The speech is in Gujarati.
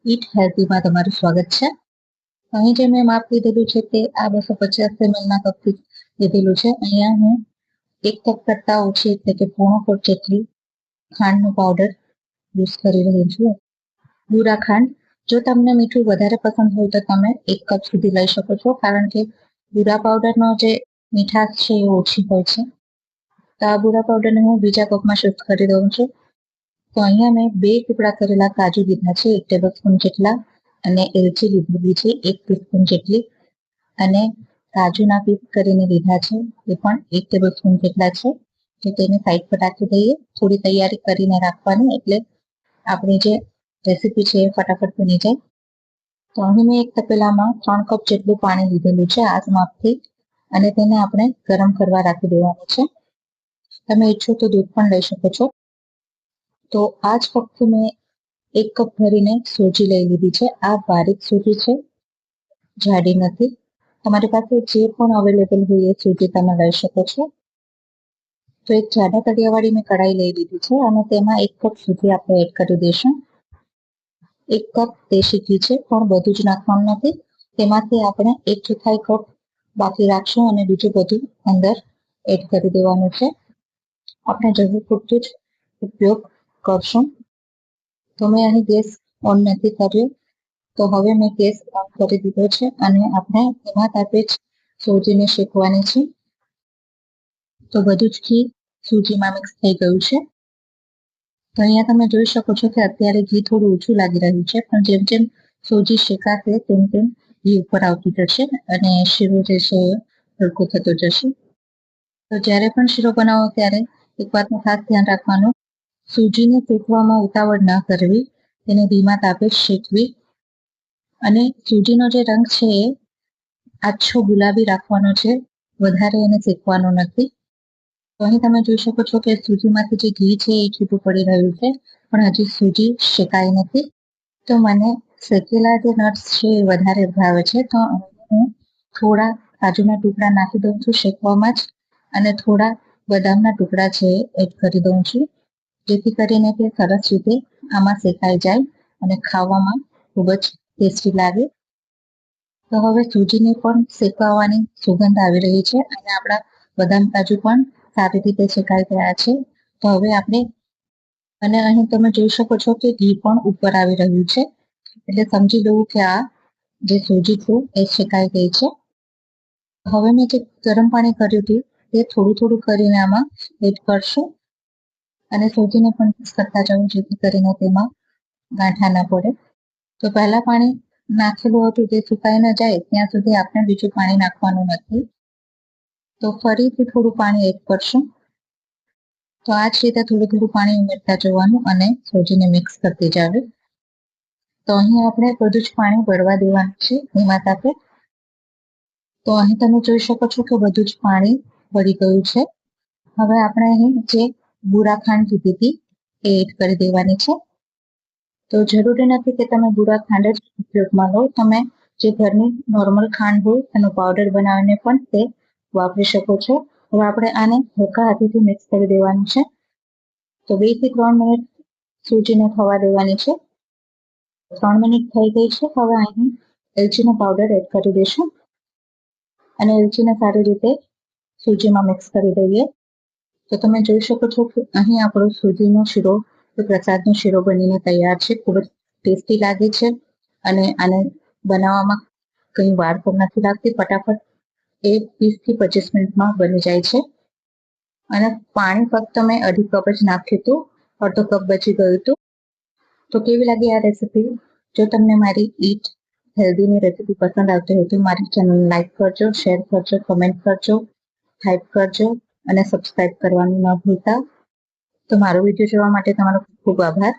ઈટ હેલ્ધીમાં તમારું સ્વાગત છે. અહીં જે મેં માપ લીધેલું છે તે આ 250 ml ના કપથી લીધેલું છે. અહીંયા હું 1 કપ કરતા ઓછી એટલે કે પોણો કપ જેટલી ખાંડનો પાવડર યુઝ કરી રહી છું. બુરા ખાંડ, જો તમને મીઠું વધારે પસંદ હોય તો તમે 1 કપ સુધી લઈ શકો છો, કારણ કે બુરા પાવડરનો જે મીઠાશ છે એ ઓછી હોય છે. તો આ બુરા પાવડરને હું બીજા કપમાં શિફ્ટ કરી દઉં છું. તો અહીંયા મેં 2 ટુકડા કરેલા કાજુ લીધા છે 1 ટેબલસ્પૂન જેટલા, અને એલચી લીધેલી છે 1 ટીસ્પૂન જેટલી, અને કાજુના પીસ કરીને લીધા છે એ પણ 1 ટેબલસ્પૂન જેટલા છે. તો તેને સાઈડ પર રાખી દઈએ. થોડી તૈયારી કરીને રાખવાની, એટલે આપણી જે રેસીપી છે એ ફટાફટ બની જાય. તો અહીં મેં એક તપેલામાં 3 કપ જેટલું પાણી લીધેલું છે આ માપથી, અને તેને આપણે ગરમ કરવા રાખી દેવાનું છે. તમે ઈચ્છો તો દૂધ પણ લઈ શકો છો. તો આ જ કપથી મેં 1 કપ ભરીને સોજી લઈ લીધી છે. આ બારીક સોજી છે, જાડી નથી. તમારી પાસે જે પણ અવેલેબલ હોય એ સોજી તમે લઈ શકો છો. તો એક જાડા તળિયાવાળી મેં કઢાઈ લઈ લીધી છે, અને તેમાં 1 કપ સુધી આપણે એડ કરી દઈશું. 1 કપ દેશી ઘી છે, પણ બધું જ નાખવાનું નથી. તેમાંથી આપણે 1/4 કપ બાકી રાખશું અને બીજું બધું અંદર એડ કરી દેવાનું છે. આપણે જરૂર પૂરતું જ ઉપયોગ કરશું. તો મેં અહીં ગેસ ઓન નથી કર્યો, તો હવે મેં ગેસ ઓન કરી દીધો છે, અને આપણે એમાં તાપે જ સોજીને શેકવાની છે. તો બધું જ ઘી સૂજીમાં મિક્સ થઈ ગયું છે. તો અહીંયા તમે જોઈ શકો છો કે અત્યારે ઘી થોડું ઓછું લાગી રહ્યું છે, પણ જેમ જેમ સોજી શેકાશે તેમ તેમ ઘી ઉપર આવતું જશે અને શીરો જે છે એ હલકો થતો જશે. તો જ્યારે પણ શીરો બનાવો ત્યારે એક વાતનું ખાસ ધ્યાન રાખવાનું, સૂજીને શેકવામાં ઉતાવળ ના કરવી, તેને ધીમા તાપે શેકવી, અને સૂજીનો જે રંગ છે એ આછો ગુલાબી રાખવાનો છે, વધારે એને શેકવાનો નથી. તો અહીં તમે જોઈ શકો છો કે સૂજીમાંથી જે ઘી છે એ છૂટું પડી રહ્યું છે, પણ હજી સૂજી શેકાઈ નથી. તો મને શેકેલા જે નટ્સ છે એ વધારે ભાવે છે, તો હું થોડા કાજુના ટુકડા નાખી દઉં છું શેકવામાં જ, અને થોડા બદામના ટુકડા છે એડ કરી દઉં છું, જેથી કરીને તે સરસ રીતે આમાં શેકાઈ જાય અને ખાવામાં ખૂબ જ ટેસ્ટી લાગે. તો હવે સૂજીને પણ શેકવાની સુગંધ આવી રહી છે, અને આપણા બદામ કાજુ પણ સારી રીતે શેકાઈ ગયા છે. તો હવે આપણે, અને અહીં તમે જોઈ શકો છો કે ઘી પણ ઉપર આવી રહ્યું છે, એટલે સમજી લઉં કે આ જે સૂજી છે એ શેકાઈ ગઈ છે. હવે મેં જે ગરમ પાણી કર્યું હતું તે થોડું થોડું કરીને આમાં એડ કરશું, અને સૂજીને પણ મિક્સ કરતા જવું, જેથી કરીને તેમાં ગાંઠા ના પડે. તો પહેલા પાણી નાખેલું હતું તે સુકાઈ ન જાય ત્યાં સુધી આપણે બીજું પાણી નાખવાનું નથી. તો ફરીથી થોડું પાણી એડ કરશું. તો આ જ રીતે થોડું થોડું પાણી ઉમેરતા જવાનું અને સૂજીને મિક્સ કરતી જવી. તો અહીં આપણે બધું જ પાણી બળવા દેવાનું છે ધીમા તાપે. તો અહીં તમે જોઈ શકો છો કે બધું જ પાણી બળી ગયું છે. હવે આપણે અહીં જે બુરા ખાંડ લીધી હતી એ એડ કરી દેવાની છે. તો જરૂરી નથી કે તમે બુરા ખાંડ જ ઉપયોગમાં લો, તમે જે ઘરની નોર્મલ ખાંડ હોય એનો પાવડર બનાવીને પણ તે વાપરી શકો છો. હવે આપણે આને હલકા હાથેથી મિક્સ કરી દેવાનું છે. તો 2 થી 3 મિનિટ સૂજીને થવા દેવાની છે. 3 મિનિટ થઈ ગઈ છે. હવે અહીં એલચીનો પાવડર એડ કરી દઈશું, અને એલચીને સારી રીતે સૂજીમાં મિક્સ કરી દઈએ. તો તમે જોઈ શકો છો કે અહીં આપણો સૂજીનો શીરો, પ્રસાદનો શીરો બનીને તૈયાર છે. ખૂબ જ ટેસ્ટી લાગે છે, અને આને બનાવવામાં કંઈ વાર પણ નથી લાગતી. ફટાફટ એ 20 થી 25 મિનિટમાં બની જાય છે. અને પાણી ફક્ત મેં 1/2 કપ જ નાખ્યું હતું, અડધો કપ બચી ગયું હતું. તો કેવી લાગી આ રેસીપી? જો તમને મારી ઈટ હેલ્ધીની રેસીપી પસંદ આવતી હોય તો મારી ચેનલ લાઈક કરજો, શેર કરજો, કમેન્ટ કરજો, હાઈપ કરજો, અને સબસ્ક્રાઇબ કરવાનું ન ભૂલતા. તો મારો વિડીયો જોવા માટે તમારો ખૂબ ખૂબ આભાર.